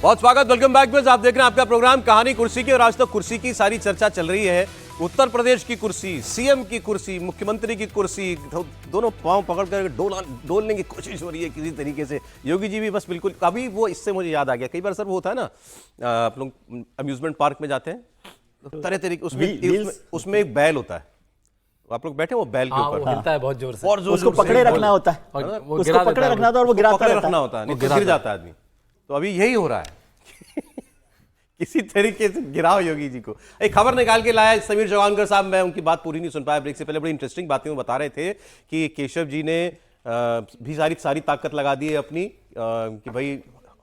बहुत स्वागत, welcome back friends. आप देख रहे हैं आपका प्रोग्राम कहानी कुर्सी की, और आज तक कुर्सी की सारी चर्चा चल रही है। उत्तर प्रदेश की कुर्सी, सीएम की कुर्सी, मुख्यमंत्री की कुर्सी, दोनों पांव पकड़कर डोलने की कोशिश हो रही है किसी तरीके से। योगी जी भी बस बिल्कुल, अभी वो इससे मुझे याद आ गया, कई बार सर वो होता है ना, आप लोग अम्यूजमेंट पार्क में जाते हैं, तरह तरीके उसमें एक बैल होता है, आप लोग बैठे वो बैल के ऊपर हिलता है बहुत जोर से, और उसको पकड़े रखना होता है, उसको पकड़े रखना होता है और वो गिराता रखना होता है, गिर जाता है आदमी। तो अभी यही हो रहा है किसी तरीके से गिराओ योगी जी को। एक खबर निकाल के लाया समीर चौहानकर साहब, मैं उनकी बात पूरी नहीं सुन पाया ब्रेक से पहले, बड़ी इंटरेस्टिंग बातें वो बता रहे थे कि केशव जी ने भी सारी ताकत लगा दी है अपनी, कि भाई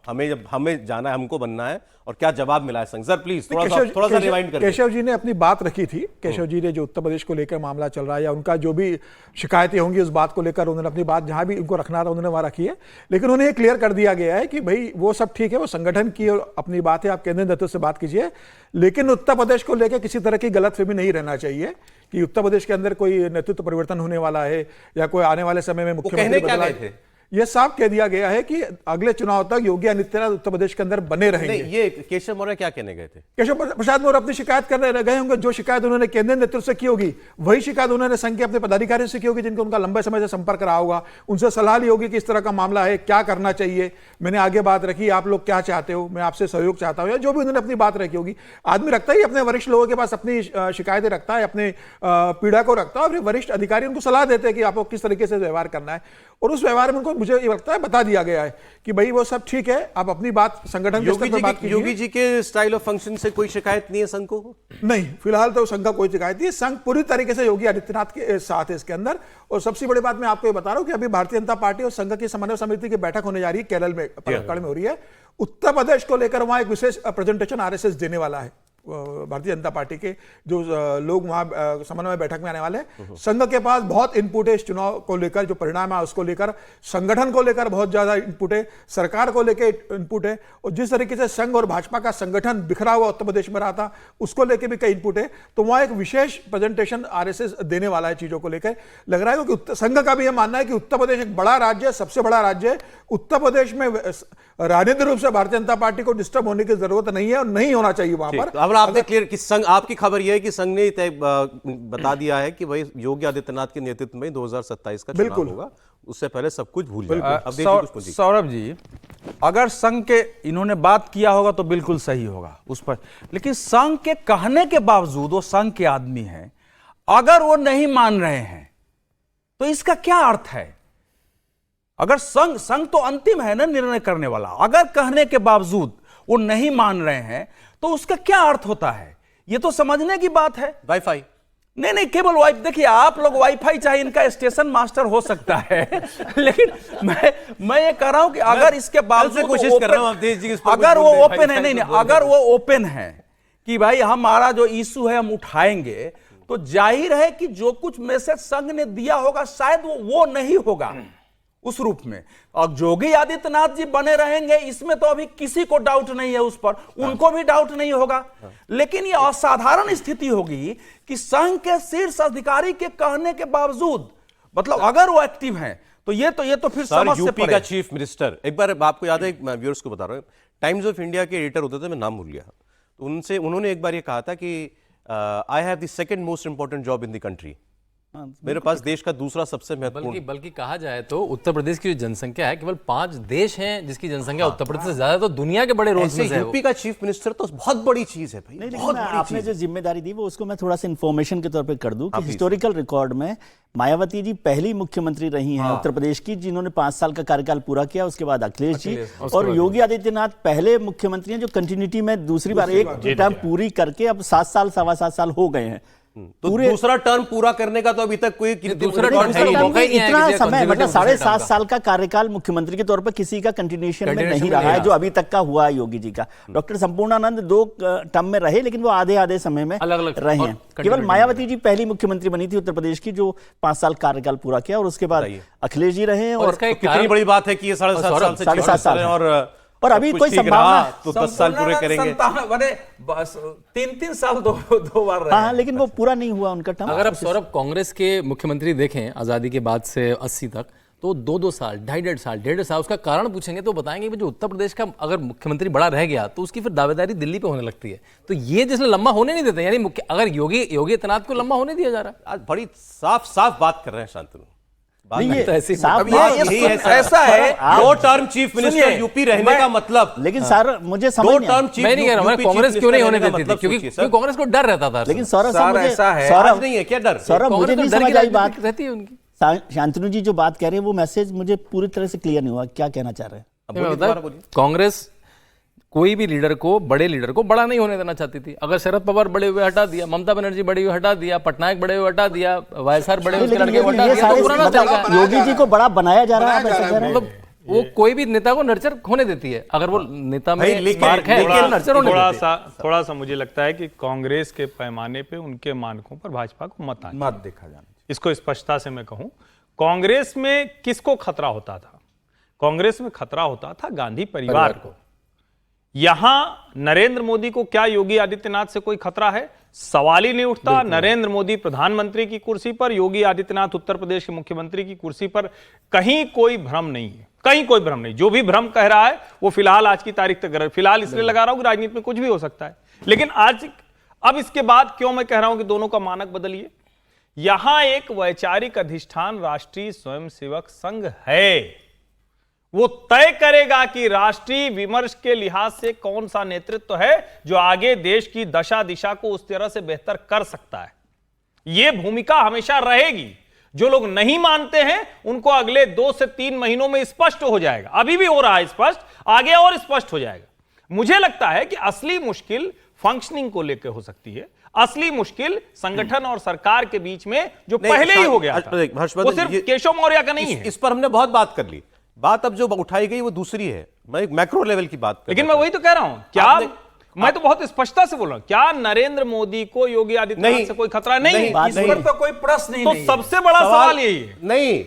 हमें जाना है, हमको बनना है, और क्या जवाब मिला है संघ। सर प्लीज थोड़ा सा रिवाइंड करें। केशव जी ने अपनी बात रखी थी, केशव जी ने जो उत्तर प्रदेश को लेकर मामला चल रहा है या उनका जो भी शिकायतें होंगी उस बात को लेकर उन्होंने अपनी बात जहां भी उनको रखना था उन्होंने वहां रखी है। लेकिन उन्हें क्लियर कर दिया गया है कि भाई वो सब ठीक है, वो संगठन की और अपनी बात है, आप केंद्रीय नेतृत्व से बात कीजिए, लेकिन उत्तर प्रदेश को लेकर किसी तरह की गलतफहमी नहीं रहना चाहिए कि उत्तर प्रदेश के अंदर कोई नेतृत्व परिवर्तन होने वाला है या कोई आने वाले समय में मुख्यमंत्री बदला है। ये साफ कह दिया गया है कि अगले चुनाव तक योगी आदित्यनाथ उत्तर प्रदेश के अंदर बने रहेंगे। ये केशव मौर्य क्या कहने गए थे? केशव प्रसाद मौर्य अपनी शिकायत करने गए होंगे, जो शिकायत उन्होंने केंद्रीय नेतृत्व से की होगी वही शिकायत उन्होंने संघ के अपने पदाधिकारियों से की होगी, जिनको उनका लंबे समय से संपर्क रहा होगा, उनसे सलाह ली होगी कि इस तरह का मामला है, क्या करना चाहिए, मैंने आगे बात रखी, आप लोग क्या चाहते हो, मैं आपसे सहयोग चाहता हूं, या जो भी उन्होंने अपनी बात रखी होगी। आदमी रखता ही अपने वरिष्ठ लोगों के पास अपनी शिकायतें रखता है, अपने पीड़ा को रखता है, और वरिष्ठ अधिकारी उनको सलाह देते हैं कि आपको किस तरीके से व्यवहार करना है, और उस व्यवहार में उनको मुझे ये लगता है बता दिया गया है कि भाई वो सब ठीक है, आप अपनी बात संगठन के स्तर पर बात कीजिए। योगी जी के स्टाइल ऑफ फंक्शन से कोई शिकायत नहीं है संघ को? नहीं, फिलहाल तो संघ का कोई शिकायत नहीं है। संघ पूरी तरीके से योगी आदित्यनाथ के साथ है इसके अंदर। और सबसे बड़ी बात मैं आपको ये बता रहा हूं कि अभी भारतीय जनता पार्टी और संघ की समन्वय समिति की बैठक होने जा रही है, केरल में पलक्कड़ में हो रही है। उत्तर प्रदेश को लेकर वहां एक विशेष प्रेजेंटेशन आरएसएस देने वाला है। भारतीय जनता पार्टी के जो लोग वहां समन्वय बैठक में आने वाले हैं, संघ के पास बहुत इनपुट है इस चुनाव को लेकर, जो परिणाम है उसको लेकर, संगठन को लेकर बहुत ज्यादा इनपुट है, सरकार को लेकर इनपुट है, और जिस तरीके से संघ और भाजपा का संगठन बिखरा हुआ उत्तर प्रदेश में रहा था उसको लेकर भी कई इनपुट है। तो वहां एक विशेष प्रेजेंटेशन आरएसएस देने वाला है चीजों को लेकर। लग रहा है कि संघ का भी यह मानना है कि उत्तर प्रदेश एक बड़ा राज्य है, सबसे बड़ा राज्य है। उत्तर प्रदेश में राजनीतिक रूप से भारतीय जनता पार्टी को डिस्टर्ब होने की जरूरत नहीं है और नहीं होना चाहिए वहां पर। आपने क्लियर कि संघ, आपकी खबर यह है कि संघ ने बता दिया है कि भाई योगी आदित्यनाथ के नेतृत्व में 2027 का चुनाव होगा, उससे पहले सब कुछ भूल जाए। सौरभ जी, अगर संघ के इन्होंने बात किया होगा तो बिल्कुल सही होगा उस पर, लेकिन संघ के कहने के बावजूद, वो संघ के आदमी हैं, अगर वो नहीं मान रहे हैं तो इसका क्या अर्थ है? अगर संघ तो अंतिम है ना निर्णय करने वाला, अगर कहने के बावजूद वो नहीं मान रहे हैं तो उसका क्या अर्थ होता है? ये तो समझने की बात है। वाईफाई नहीं, केवल वाईफाई, देखिए आप लोग वाईफाई चाहे इनका स्टेशन मास्टर हो सकता है लेकिन मैं ये कह रहा हूं कि अगर इसके बावजूद कोशिश कर रहा हूं, अगर वो ओपन है, नहीं, अगर वो ओपन है कि भाई हमारा जो इशू है हम उठाएंगे, तो जाहिर है कि जो कुछ मैसेज संघ ने दिया होगा शायद वो नहीं होगा उस रूप में। और योगी आदित्यनाथ जी बने रहेंगे इसमें तो अभी किसी को डाउट नहीं है, उस पर उनको भी डाउट नहीं होगा। लेकिन ये असाधारण स्थिति होगी कि संघ के शीर्ष अधिकारी के कहने के बावजूद, मतलब अगर वो एक्टिव हैं तो ये तो फिर समझ से यूपी का चीफ मिनिस्टर, एक बार आपको याद है, मैं व्यूअर्स को बता रहा हूं, टाइम्स ऑफ इंडिया के एडिटर होते थे, मैं नाम भूल गया, तो उन्होंने एक बार ये कहा था कि I have the second most important job in the country, मेरे पास देश का दूसरा सबसे महत्वपूर्ण। बल्कि कहा जाए तो उत्तर प्रदेश की जो जनसंख्या है, केवल 5 देश हैं जिसकी जनसंख्या उत्तर प्रदेश से ज्यादा, तो दुनिया के बड़े रोल्स में है। यूपी का चीफ मिनिस्टर तो बहुत बड़ी चीज है भाई, नहीं, लेकिन आपने जो जिम्मेदारी दी वो उसको मैं थोड़ा सा इन्फॉर्मेशन के तौर पे कर दूं कि हिस्टोरिकल रिकॉर्ड में मायावती जी पहली मुख्यमंत्री रही हैं उत्तर प्रदेश की, जिन्होंने 5 साल का कार्यकाल पूरा किया। उसके बाद अखिलेश जी, और योगी आदित्यनाथ पहले मुख्यमंत्री हैं जो कंटिन्यूटी में दूसरी बार एक टर्म पूरी करके अब 7 साल 7.25 साल हो गए हैं। तो दूसरा टर्म पूरा करने का तो अभी तक कोई दूसरा टर्म इतना समय, मतलब 7.5 साल का कार्यकाल मुख्यमंत्री के तौर पर किसी का कंटिन्यूएशन में नहीं रहा है जो अभी तक का हुआ है योगी जी का। डॉक्टर संपूर्णानंद 2 टर्म में रहे, लेकिन वो आधे समय में रहे हैं। केवल मायावती जी पहली मुख्यमंत्री बनी थी उत्तर प्रदेश की जो 5 साल कार्यकाल पूरा किया, और उसके बाद अखिलेश जी रहे। और कितनी बड़ी बात है कि ये 7.5 साल और अभी कोई संभावना तो 10 साल पूरे करेंगे, 3 साल दो बार रहे। हाँ, लेकिन वो पूरा नहीं हुआ उनका टर्म। अगर आप सौरभ कांग्रेस के मुख्यमंत्री देखें आजादी के बाद से 80 तक, तो 2-2 साल, 2.5 साल, 1.5 साल उसका कारण पूछेंगे तो बताएंगे कि जो उत्तर प्रदेश का अगर मुख्यमंत्री बड़ा रह गया तो उसकी फिर दावेदारी दिल्ली पे होने लगती है। तो ये जिसने लंबा होने नहीं देते, यानी अगर योगी आदित्यनाथ को लंबा होने दिया जा रहा है। आज बड़ी साफ साफ बात कर रहे हैं शांतनु। नहीं, ये तो ऐसी- साफ अब बात- यही है सर। ऐसा है, दो टर्म चीफ मिनिस्टर सुनिए, यूपी रहने मैं- का मतलब, लेकिन सर मुझे समझ दो नहीं टर्म आया। चीफ मैं नहीं कह रहा हूं, यूपी कांग्रेस चीफ क्यों नहीं मिनिस्टर होने रहने का देती थी, मतलब क्योंकि सोचिए सर। क्योंकि कांग्रेस को डर रहता था। लेकिन सौरभ सर, साहब मुझे ऐसा है। सौरभ आज नहीं है क्या डर? सौरभ मुझे कांग्रेस नहीं को डर की समझ आई बात। राजनीति रहती है उनकी। शांतनु जी जो बात कह रहे हैं वो मैसेज मुझे पूरी तरह से क्लियर नहीं हुआ, क्या कहना चाह रहे हैं? अब मैं बोलिए, बताऊं, दोबारा बोलिए। कांग्रेस कोई भी लीडर को, बड़े लीडर को बड़ा नहीं होने देना चाहती थी। अगर शरद पवार बड़े हुए हटा दिया, ममता बनर्जी बड़े हुए हटा दिया, पटनायक बड़े हुए हटा दिया, वायएसआर बड़े हुए उसके लेकिन लड़के को हटा ये दिया, तो सारे पुराना चलेगा। मतलब योगी जी को बड़ा बनाया जा रहा है, आप ऐसा कह रहे हैं? मतलब वो कोई भी नेता को नर्चर होने देती है। अगर वो नेता भाई, में लेकिन- स्पार्क है लेकिन तो नर्चर होने देती है। थोड़ा सा मुझे लगता है कि कांग्रेस के पैमाने पे उनके मानकों पर भाजपा को मत आने, मत देखा जाना। इसको स्पष्टता से मैं कहूं, कांग्रेस में किसको खतरा होता था? कांग्रेस में खतरा होता था गांधी परिवार को। यहां नरेंद्र मोदी को क्या योगी आदित्यनाथ से कोई खतरा है? सवाल ही नहीं उठता। नरेंद्र मोदी प्रधानमंत्री की कुर्सी पर, योगी आदित्यनाथ उत्तर प्रदेश के मुख्यमंत्री की कुर्सी पर, कहीं कोई भ्रम नहीं है, कहीं कोई भ्रम नहीं। जो भी भ्रम कह रहा है वो फिलहाल आज की तारीख तक, फिलहाल इसलिए लगा रहा हूं कि राजनीति में कुछ भी हो सकता है। लेकिन आज, अब इसके बाद क्यों मैं कह रहा हूं कि दोनों का मानक बदलिए? यहां एक वैचारिक अधिष्ठान राष्ट्रीय स्वयंसेवक संघ है, वो तय करेगा कि राष्ट्रीय विमर्श के लिहाज से कौन सा नेतृत्व है जो आगे देश की दशा दिशा को उस तरह से बेहतर कर सकता है। यह भूमिका हमेशा रहेगी। जो लोग नहीं मानते हैं उनको अगले 2 से 3 महीनों में स्पष्ट हो जाएगा, अभी भी हो रहा है स्पष्ट, आगे और स्पष्ट हो जाएगा। मुझे लगता है कि असली मुश्किल फंक्शनिंग को लेकर हो सकती है, असली मुश्किल संगठन और सरकार के बीच में जो नहीं, पहले ही हो गया था, हर्षवर्धन, वो सिर्फ केशव मौर्य का नहीं है। इस पर हमने बहुत बात कर ली। बात अब जो उठाई गई वो दूसरी है। मैं एक मैक्रो लेवल की बात कर लेकिन रहा मैं था। वही तो कह रहा हूं, क्या मैं तो बहुत स्पष्टता से बोल रहा हूं, क्या नरेंद्र मोदी को योगी आदित्यनाथ नहीं, से कोई खतरा नहीं है? बात इस नहीं पर है। तो कोई प्रश्न ही तो नहीं है। सबसे बड़ा सवाल यही है। नहीं,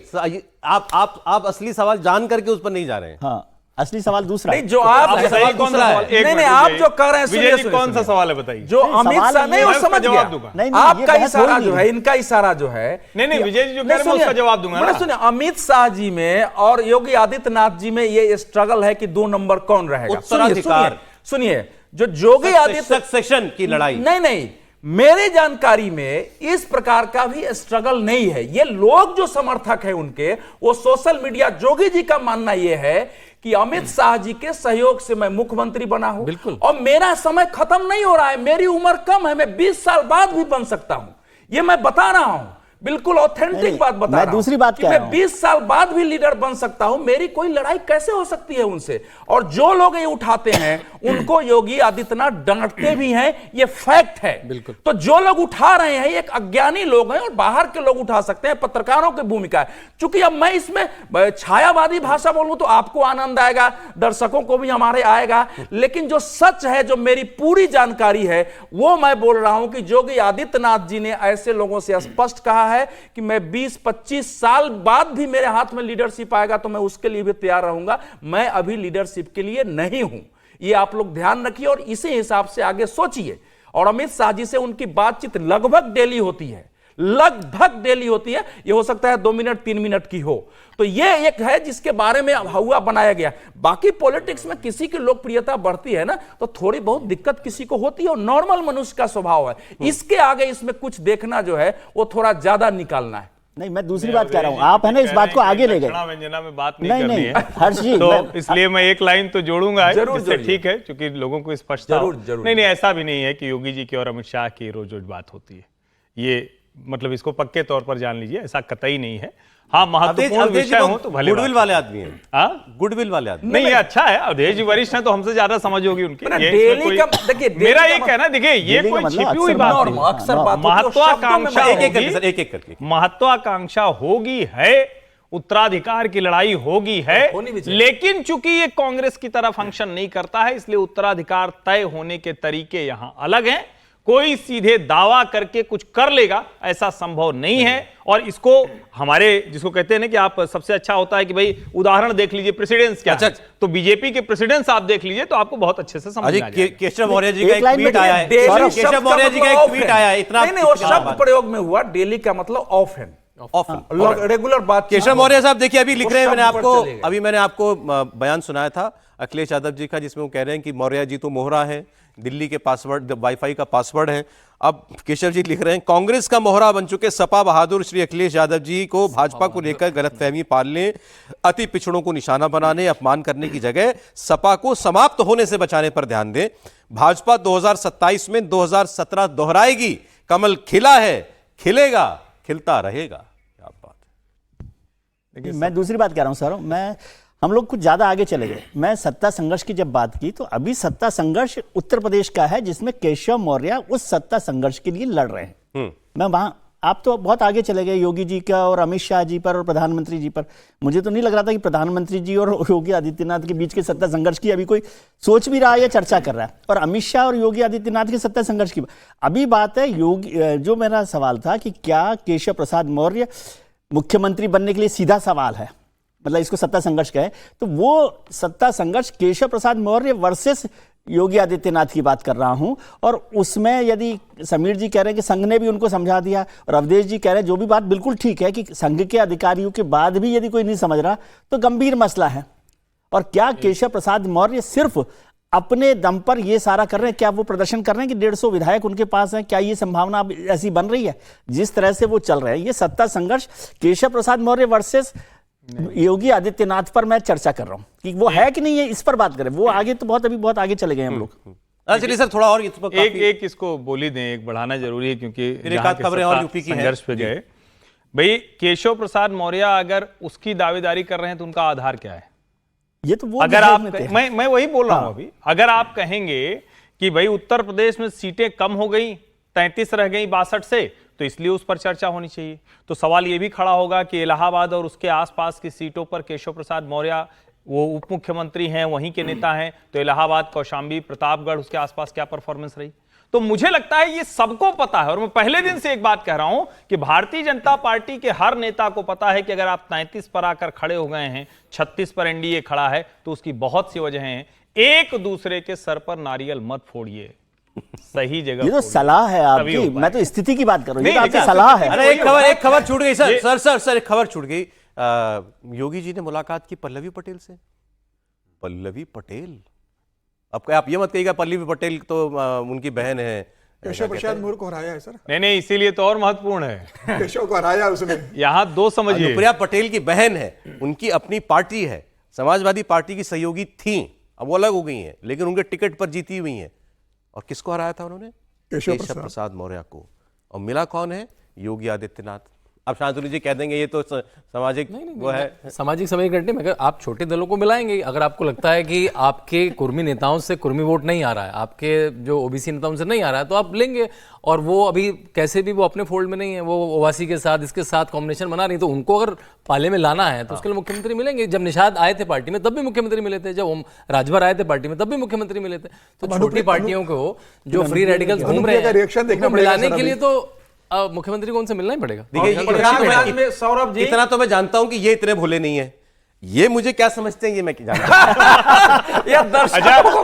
आप असली सवाल जान करके उस पर नहीं जा रहे हैं। हाँ, असली सवाल दूसरा है। नहीं, जो आप अब सवाल दूसरा है। नहीं नहीं, आप जो कह रहे हैं, विजय सुनिए, जी, सुनिए, कौन सा सुनिए। सवाल है बताइए? जो नहीं, अमित सवाल शाह ये नहीं, है, वो मैं उसका समझ जवाब गया। दूंगा। नहीं, नहीं, ये आपका बहस हो इशारा ही जो नहीं। है, इनका इशारा जो है, नहीं, विजय जी जो कह रहे हैं, मैं सुनिए, उसका जवाब दूंगा बड़े ना। सुनिए, अमित शाह जी में और योगी आदित्यनाथ जी में ये स्ट्रगल है कि 2 नंबर कौन रहेगा। सुनिए, उत्तराधिकार। सुनिए, जो योगी आदित्य सक्सेशन की लड़ाई। नहीं, मेरे जानकारी में इस प्रकार का भी स्ट्रगल नहीं है। ये लोग जो समर्थक है उनके, वो सोशल मीडिया, योगी जी का मानना यह है कि अमित शाह जी के सहयोग से मैं मुख्यमंत्री बना हूं, बिल्कुल। और मेरा समय खत्म नहीं हो रहा है, मेरी उम्र कम है, मैं 20 साल बाद भी बन सकता हूं। ये मैं बता रहा हूं, बिल्कुल ऑथेंटिक नहीं, बात बता मैं रहा हूं दूसरी बात कि कह मैं रहा हूं। 20 साल बाद भी लीडर बन सकता हूं। मेरी कोई लड़ाई कैसे हो सकती है उनसे? और जो लोग ये उठाते हैं उनको योगी आदित्यनाथ डांटते भी हैं, ये फैक्ट है। बिल्कुल। तो जो लोग उठा रहे हैं एक अज्ञानी लोग हैं, और बाहर के लोग उठा सकते हैं, पत्रकारों की भूमिका है। चूंकि अब मैं इसमें छायावादी भाषा बोलूं तो आपको आनंद आएगा, दर्शकों को भी हमारे आएगा, लेकिन जो सच है, जो मेरी पूरी जानकारी है, वो मैं बोल रहा हूं कि योगी आदित्यनाथ जी ने ऐसे लोगों से स्पष्ट कहा है कि मैं 20-25 साल बाद भी मेरे हाथ में लीडरशिप आएगा तो मैं उसके लिए भी तैयार रहूंगा। मैं अभी लीडरशिप के लिए नहीं हूं, ये आप लोग ध्यान रखिए और इसी हिसाब से आगे सोचिए। और अमित शाह जी से उनकी बातचीत लगभग डेली होती है, लगभग डेली होती है। ये हो सकता है 2 मिनट 3 मिनट की हो। तो ये एक है जिसके बारे में हुआ बनाया गया। बाकी पॉलिटिक्स में किसी की लोकप्रियता बढ़ती है ना, तो थोड़ी बहुत दिक्कत किसी को होती है, और नॉर्मल मनुष्य का स्वभाव है। इसके आगे इसमें कुछ देखना जो है वो थोड़ा ज्यादा निकालना है। नहीं, मैं दूसरी बात कह रहा हूं, आप है ना इस बात को आगे ले गए। व्यंजना में बात नहीं, नहीं करनी नहीं, है, हर्ष जी, तो मैं- इसलिए मैं एक लाइन तो जोड़ूंगा, जरूर जिससे जोड़िए। ठीक है, क्योंकि लोगों को स्पष्टता हो। जरूर। नहीं, ऐसा भी नहीं है कि योगी जी की और अमित शाह की रोज रोज बात होती है। ये मतलब इसको पक्के तौर पर जान लीजिए, ऐसा कतई नहीं है। हाँ, महत्वपूर्ण विषय हो तो भले गुडविल वाले आदमी हैं। हाँ? गुडविल वाले आदमी। नहीं, ये अच्छा है। अवधेश जी वरिष्ठ हैं तो हमसे ज्यादा समझ होगी उनकी। ना, ये डेली इसमें कोई- का देखिए, डेली मेरा का ये कहना, देखिए, ये डेली का कोई मतलब छिपी हुई अक्सर बात बात नहीं। अक्सर बात होती है, और शब्दों में महत्वाकांक्षा बात एक एक करके होगी। सर, एक एक करके। महत्वाकांक्षा होगी है, उत्तराधिकार की लड़ाई होगी है, होनी भी चाहिए। लेकिन चूंकि ये कांग्रेस की तरह फंक्शन नहीं करता है, इसलिए उत्तराधिकार तय होने के तरीके यहां अलग हैं। कोई सीधे दावा करके कुछ कर लेगा ऐसा संभव नहीं है। और इसको हमारे जिसको कहते हैं ना कि आप सबसे अच्छा होता है कि भाई उदाहरण देख लीजिए, प्रेसिडेंस क्या है। तो बीजेपी के प्रेसिडेंस आप देख लीजिए तो आपको बहुत अच्छे से समझ अजी में आ जाएगा। केशव मौर्य जी का एक एक लाइन में ट्वीट आया है। डेली केशव शब्द मौर्य जी का मतलब एक ऑफ ट्वीट है। आया है, इतना नहीं, वो इतना शब्द बात। प्रयोग में हुआ, डेली का मतलब ऑफ है। ऑफन। रेगुलर बात। केशव मौर्य साहब देखिए अभी लिख रहे हैं, चलेगा। अभी मैंने आपको बयान सुनाया था अखिलेश यादव जी का, जिसमें वो कह रहे हैं कि मौर्य जी तो मोहरा है, दिल्ली के पासवर्ड वाईफाई का पासवर्ड है। अब केशव जी लिख रहे हैं, कांग्रेस का मोहरा बन चुके सपा बहादुर श्री अखिलेश यादव जी को भाजपा को लेकर गलतफहमी पालने, अति पिछड़ों को निशाना बनाने, अपमान करने की जगह सपा को समाप्त होने से बचाने पर ध्यान दें। भाजपा 2027 में 2017 दोहराएगी, कमल खिला है, खिलेगा, खिलता रहेगा। क्या बात है। मैं दूसरी बात कह रहा हूं सर, हम लोग कुछ ज्यादा आगे चले गए। मैं सत्ता संघर्ष की जब बात की तो अभी सत्ता संघर्ष उत्तर प्रदेश का है, जिसमें केशव मौर्य उस सत्ता संघर्ष के लिए लड़ रहे हैं। मैं वहां, आप तो बहुत आगे चले गए योगी जी का और अमित शाह जी पर और प्रधानमंत्री जी पर। मुझे तो नहीं लग रहा था कि प्रधानमंत्री जी और योगी आदित्यनाथ के बीच के सत्ता संघर्ष की अभी कोई सोच भी रहा है या चर्चा कर रहा है। और अमित शाह और योगी आदित्यनाथ के सत्ता संघर्ष की अभी बात है। योगी, जो मेरा सवाल था कि क्या केशव प्रसाद मौर्य मुख्यमंत्री बनने के लिए, सीधा सवाल है, मतलब इसको सत्ता संघर्ष कहे तो वो सत्ता संघर्ष केशव प्रसाद मौर्य वर्सेस योगी आदित्यनाथ की बात कर रहा हूं। और उसमें यदि समीर जी कह रहे हैं कि संघ ने भी उनको समझा दिया और अवधेश जी कह रहे हैं, जो भी बात बिल्कुल ठीक है, कि संघ के अधिकारियों के बाद भी यदि कोई नहीं समझ रहा तो गंभीर मसला है। और क्या केशव प्रसाद मौर्य सिर्फ अपने दम पर ये सारा कर रहे हैं? क्या वो प्रदर्शन कर रहे हैं कि 150 विधायक उनके पास हैं? क्या ये संभावना अब ऐसी बन रही है? जिस तरह से वो चल रहे हैं, ये सत्ता संघर्ष केशव प्रसाद मौर्य वर्सेस योगी आदित्यनाथ पर मैं चर्चा कर रहा हूं कि वो है कि नहीं है, इस पर बात करें। वो आगे तो अभी बहुत आगे चले गए हम लोग। चलिए सर थोड़ा और एक इसको बोली दें, एक बढ़ाना जरूरी है, क्योंकि खबरें और यूपी की संघर्ष पे गए भाई। केशव प्रसाद मौर्य अगर उसकी दावेदारी कर रहे हैं तो उनका आधार क्या है? ये तो वो अगर आप मैं वही बोल रहा हूं अभी। अगर आप कहेंगे कि भाई उत्तर प्रदेश में सीटें कम हो गई, 33 रह गई 62 से, तो इसलिए उस पर चर्चा होनी चाहिए। तो सवाल यह भी खड़ा होगा कि इलाहाबाद और उसके आसपास की सीटों पर केशव प्रसाद मौर्य वो उप मुख्यमंत्री हैं, वहीं के नेता हैं, तो इलाहाबाद, कौशाम्बी, प्रतापगढ़, उसके आसपास क्या परफॉर्मेंस रही? तो मुझे लगता है ये सबको पता है। और मैं पहले दिन से एक बात कह रहा हूं कि भारतीय जनता पार्टी के हर नेता को पता है कि अगर आप 33 पर आकर खड़े हो गए हैं, 36 पर एनडीए खड़ा है, तो उसकी बहुत सी वजह हैं। एक दूसरे के सर पर नारियल मत फोड़िए, सही जगह। ये तो सलाह है आपकी, मैं तो स्थिति की बात कर रहा हूं, ये तो आपकी सलाह है। अरे एक खबर छूट गई सर, एक खबर छूट गई। योगी जी ने मुलाकात की पल्लवी पटेल से। पल्लवी पटेल, अब आप ये मत कहिएगा पल्लवी पटेल तो उनकी बहन है। केशव प्रसाद मौर्य को हराया है सर। नहीं, इसीलिए तो और महत्वपूर्ण है। केशव को हराया उसने। यहां दो समझिए, अनुप्रिया पटेल की बहन है, उनकी अपनी पार्टी है, समाजवादी पार्टी की सहयोगी थी, अब वो अलग हो गई हैं, लेकिन उनके टिकट पर जीती हुई हैं। और किसको हराया था उन्होंने? केशव प्रसाद मौर्य को। और मिला कौन है? योगी आदित्यनाथ। अब शांतनु जी कह देंगे ये तो सामाजिक वो है, सामाजिक समीकरण में। अगर आप छोटे दलों को मिलाएंगे, अगर आपको लगता है कि आपके कुर्मी नेताओं से कुर्मी वोट नहीं आ रहा है, आपके जो ओबीसी नेताओं से नहीं आ रहा है, तो आप लेंगे। और वो अभी कैसे भी वो अपने फोल्ड में नहीं है, वो ओवासी के साथ इसके साथ कॉम्बिनेशन बना रही, तो उनको अगर पाले में लाना है तो उसके लिए मुख्यमंत्री मिलेंगे। जब निषाद आए थे पार्टी में तब भी मुख्यमंत्री मिले थे, जब राजभर आए थे पार्टी में तब भी मुख्यमंत्री मिले थे। तो छोटी पार्टियों को जो फ्री रेडिकल्स घूम रहे हैं, मिलाने के लिए तो मुख्यमंत्री को उनसे मिलना ही पड़ेगा। देखिए सौरभ जी, इतना तो मैं जानता हूं कि ये इतने भोले नहीं है। ये मुझे क्या समझते हैं ये मैं जानता हूं।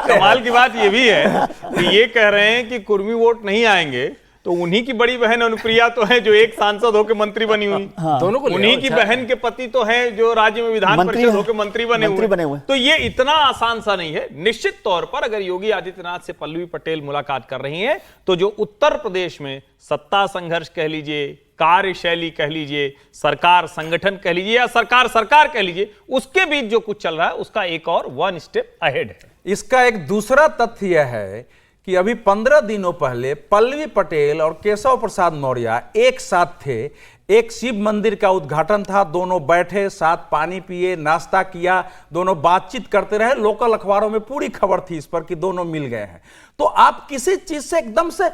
कमाल की बात ये भी है कि ये कह रहे हैं कि कुर्मी वोट नहीं आएंगे, तो उन्हीं की बड़ी बहन अनुप्रिया तो है जो एक सांसद होकर मंत्री बनी हुई। दोनों को उन्हीं की बहन के पति तो है जो राज्य में विधान परिषद होकर मंत्री बने हुए। तो ये इतना आसान सा नहीं है। निश्चित तौर पर अगर योगी आदित्यनाथ से पल्लवी पटेल मुलाकात कर रही हैं, तो जो उत्तर प्रदेश में सत्ता संघर्ष कह लीजिए, कार्यशैली कह लीजिए, सरकार संगठन कह लीजिए, या सरकार कह लीजिए, उसके बीच जो कुछ चल रहा है उसका एक और 1 स्टेप अहेड है। इसका एक दूसरा तथ्य यह है कि अभी 15 दिनों पहले पल्लवी पटेल और केशव प्रसाद मौर्य एक साथ थे। एक शिव मंदिर का उद्घाटन था, दोनों बैठे, साथ पानी पिए, नाश्ता किया, दोनों बातचीत करते रहे। लोकल अखबारों में पूरी खबर थी इस पर कि दोनों मिल गए हैं। तो आप किसी चीज से एकदम से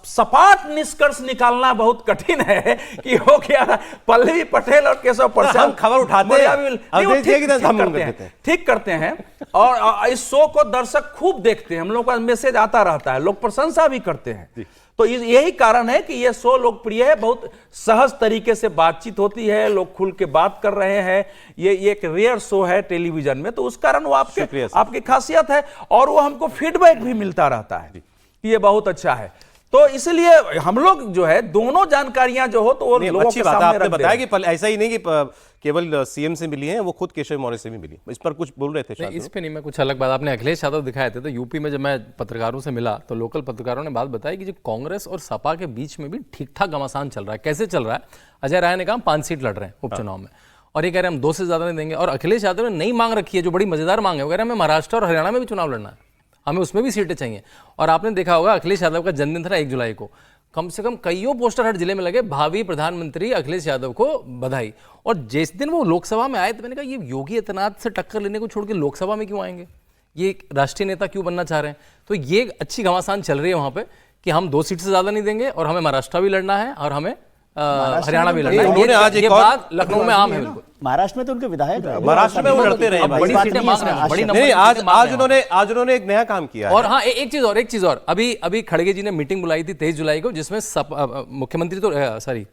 सपाट निष्कर्ष निकालना बहुत कठिन है कि हो गया पल्लवी पटेल और केशव प्रसाद। हम खबर उठाते हैं, ठीक करते हैं, और इस शो को दर्शक खूब देखते हैं, हम लोग का मैसेज आता रहता है, लोग प्रशंसा भी करते हैं। तो यही कारण है कि यह शो लोकप्रिय है। बहुत सहज तरीके से बातचीत होती है, लोग खुल के बात कर रहे हैं। ये एक रेयर शो है टेलीविजन में, तो उस कारण वो आपकी खासियत है। और वो हमको फीडबैक भी मिलता रहता है कि ये बहुत अच्छा है। तो इसलिए हम लोग जो है दोनों जानकारियां जो हो तो वो नहीं, लोगों अच्छी के बात है, सामने आपने रख दे बताया रहे कि ऐसा ही नहीं कि केवल सीएम से मिली हैं, वो खुद केशव मौर्य से भी मिली। इस पर कुछ बोल रहे थे नहीं, शायद। इस पे नहीं, मैं कुछ अलग बात। आपने अखिलेश यादव दिखाए थे, तो यूपी में जब मैं पत्रकारों से मिला तो लोकल पत्रकारों ने बात बताई कि जो कांग्रेस और सपा के बीच में भी ठीक ठाक घमासान चल रहा है। कैसे चल रहा है? अजय राय ने कहा 5 सीट लड़ रहे हैं उपचुनाव में, और ये कह रहे हैं हम 2 से ज्यादा नहीं देंगे। और अखिलेश यादव ने नई मांग रखी है जो बड़ी मजेदार मांग है, वो कह रहे हैं हमें महाराष्ट्र और हरियाणा में भी चुनाव लड़ना है, हमें उसमें भी सीटें चाहिए। और आपने देखा होगा अखिलेश यादव का जन्मदिन था 1 जुलाई को, कम से कम कईयों पोस्टर हर जिले में लगे, भावी प्रधानमंत्री अखिलेश यादव को बधाई। और जिस दिन वो लोकसभा में आए तो मैंने कहा ये योगी आदित्यनाथ से टक्कर लेने को छोड़ के लोकसभा में क्यों आएंगे, ये एक राष्ट्रीय नेता क्यों बनना चाह रहे हैं? तो ये अच्छी घमासान चल रही है वहां पे कि हम 2 सीट से ज्यादा नहीं देंगे और हमें महाराष्ट्र भी लड़ना है और हमें हरियाणा भी लड़ना है। उन्होंने आज एक ये और- बात लखनऊ में आम है बिल्कुल। महाराष्ट्र में तो उनके विधायक हैं। महाराष्ट्र में वो लड़ते रहे अब भाई। बड़ी बात सीटें नहीं मांग है, रहे हैं, बड़ी नहीं, नंबर नहीं, की आज सीटें मांग रहे हैं। आज उन्होंने एक नया काम किया है। और हाँ, एक चीज और अभी खड़गे जी ने मीटिंग बुलाई थी 23 जुलाई को, जिसमें मुख्यमंत्री तो सॉरी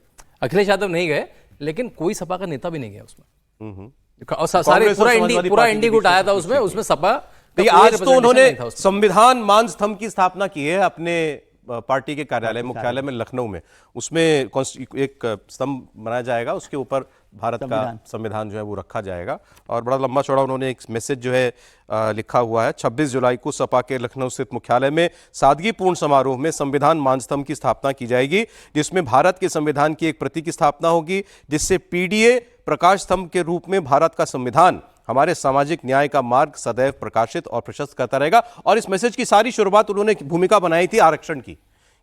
अखिलेश यादव नहीं गए, लेकिन कोई सपा का नेता भी नहीं गया उसमें। और सारे कांग्रेस और पूरा समाजवादी पूरा पार्टी के इंडी बीच गुट आया में था उसमें सपा का देखिए, कोई आज तो उन्होंने representation नहीं था उसमें। संविधान मान स्तंभ की स्थापना की है अपने पार्टी के कार्यालय मुख्यालय में लखनऊ में। उसमें एक स्तंभ बनाया जाएगा, उसके ऊपर भारत का संविधान जो है वो रखा जाएगा। और बड़ा लंबा चौड़ा उन्होंने एक मैसेज जो है लिखा हुआ है। 26 जुलाई को सपा के लखनऊ स्थित मुख्यालय में सादगीपूर्ण समारोह में संविधान मान स्तंभ की स्थापना की जाएगी, जिसमें भारत के संविधान की एक प्रति की स्थापना होगी, जिससे पीडीए प्रकाश स्तंभ के रूप में भारत का संविधान हमारे सामाजिक न्याय का मार्ग सदैव प्रकाशित और प्रशस्त करता रहेगा। और इस मैसेज की सारी शुरुआत उन्होंने भूमिका बनाई थी आरक्षण की।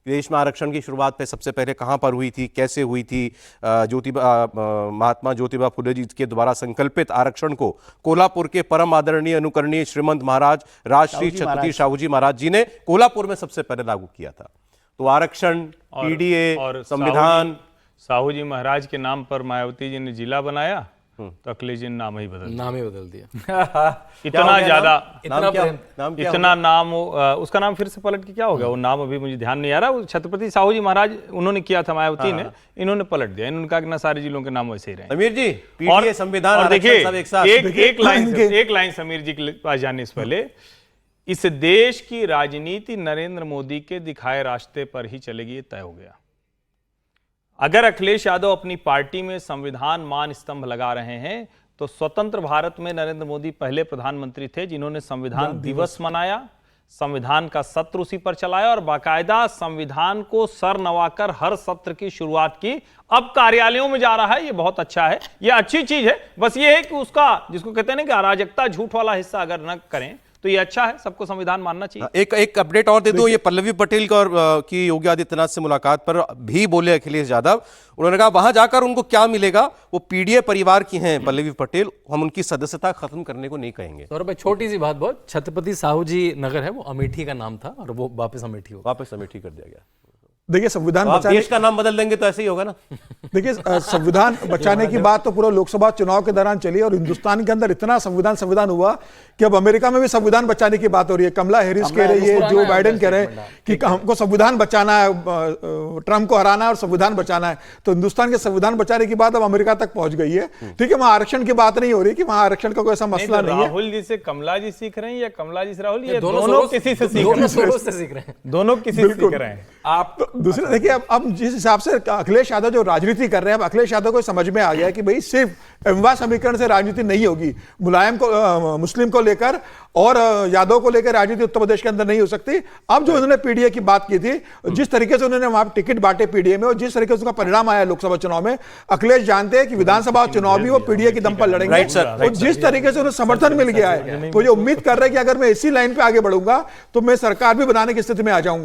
देश में आरक्षण की शुरुआत पे सबसे पहले कहां पर हुई थी, कैसे हुई थी? महात्मा ज्योतिबा फुले जी के द्वारा संकल्पित आरक्षण को कोल्हापुर के परम आदरणीय अनुकरणीय श्रीमंत महाराज राजश्री छत्रपति शाहू जी महाराज जी ने कोल्हापुर में सबसे पहले लागू किया था। तो आरक्षण, पीडीए और संविधान, साहू जी महाराज के नाम पर मायावती जी ने जिला बनाया, तो अखिलेश जी ने नाम ही बदल दिया। इतना ज्यादा इतना नाम उसका नाम फिर से पलट के क्या हो गया, वो नाम अभी मुझे ध्यान नहीं आ रहा। वो छत्रपति साहू जी महाराज उन्होंने किया था, मायावती ने, इन्होंने पलट दिया। इन्होंने कहा कि ना सारे जिलों के नाम वैसे ही रहे। समीर जी, पीडीए, संविधान, और देखिए सब एक साथ। एक लाइन समीर जी के पास जाने से पहले, इस देश की राजनीति नरेंद्र मोदी के दिखाए रास्ते पर ही चलेगी, ये तय हो गया। अगर अखिलेश यादव अपनी पार्टी में संविधान मान स्तंभ लगा रहे हैं, तो स्वतंत्र भारत में नरेंद्र मोदी पहले प्रधानमंत्री थे जिन्होंने संविधान दिवस मनाया, संविधान का सत्र उसी पर चलाया और बाकायदा संविधान को सर नवाकर हर सत्र की शुरुआत की। अब कार्यालयों में जा रहा है, ये बहुत अच्छा है, ये अच्छी चीज है। बस ये है कि उसका, जिसको कहते हैं ना कि अराजकता, झूठ वाला हिस्सा अगर न करें तो ये अच्छा है। सबको संविधान मानना चाहिए। एक अपडेट और दे दूं, ये पल्लवी पटेल की योगी आदित्यनाथ से मुलाकात पर भी बोले अखिलेश यादव। उन्होंने कहा वहां जाकर उनको क्या मिलेगा, वो पीडीए परिवार की हैं पल्लवी पटेल, हम उनकी सदस्यता खत्म करने को नहीं कहेंगे। सौरभ भाई, छोटी सी बात, बहुत छत्रपति साहू जी नगर है, वो अमेठी का नाम था और वो वापस अमेठी हो, वापस अमेठी कर दिया गया। देखिए संविधान तो आप बचाने, देश का नाम बदल देंगे तो ऐसे ही होगा ना। देखिए संविधान बचाने की बात तो पूरा लोकसभा चुनाव के दौरान चली और हिंदुस्तान के अंदर इतना संविधान हुआ कि अब अमेरिका में भी संविधान बचाने की बात हो रही है। कमला हैरिस कह रही है, जो बाइडेन कह रहे हैं कि हमको संविधान बचाना है, ट्रंप को हराना है और संविधान बचाना है। तो हिंदुस्तान के संविधान बचाने की बात अब अमेरिका तक पहुंच गई है। ठीक है, वहां आरक्षण की बात नहीं हो रही कि वहां आरक्षण का कोई ऐसा मसला नहीं है। राहुल जी से कमला जी सीख रहे हैं या कमला जी से राहुल, ये दोनों किसी से सीख रहे हैं, दोनों किसी से सीख रहे हैं। आप दूसरे देखिए, अब जिस हिसाब से अखिलेश यादव जो राजनीति कर रहे हैं, अब अखिलेश यादव को समझ में आ गया कि भाई सिर्फ एमवा समीकरण से राजनीति नहीं होगी। मुलायम को, मुस्लिम को लेकर और यादव को लेकर राजनीति उत्तर प्रदेश के अंदर नहीं हो सकती। अब जो उन्होंने पीडीए की बात की थी, जिस तरीके से उन्होंने वहां टिकट बांटे पीडीए में और जिस तरीके से उसका परिणाम आया लोकसभा चुनाव में, अखिलेश जानते हैं कि विधानसभा चुनाव भी वो पीडीए की दम पर लड़ेंगे। और जिस तरीके से उन्हें समर्थन मिल गया है, तो ये उम्मीद कर रहे हैं कि अगर मैं इसी लाइन पे आगे बढ़ूंगा तो मैं सरकार भी बनाने की स्थिति में आ जाऊंगा।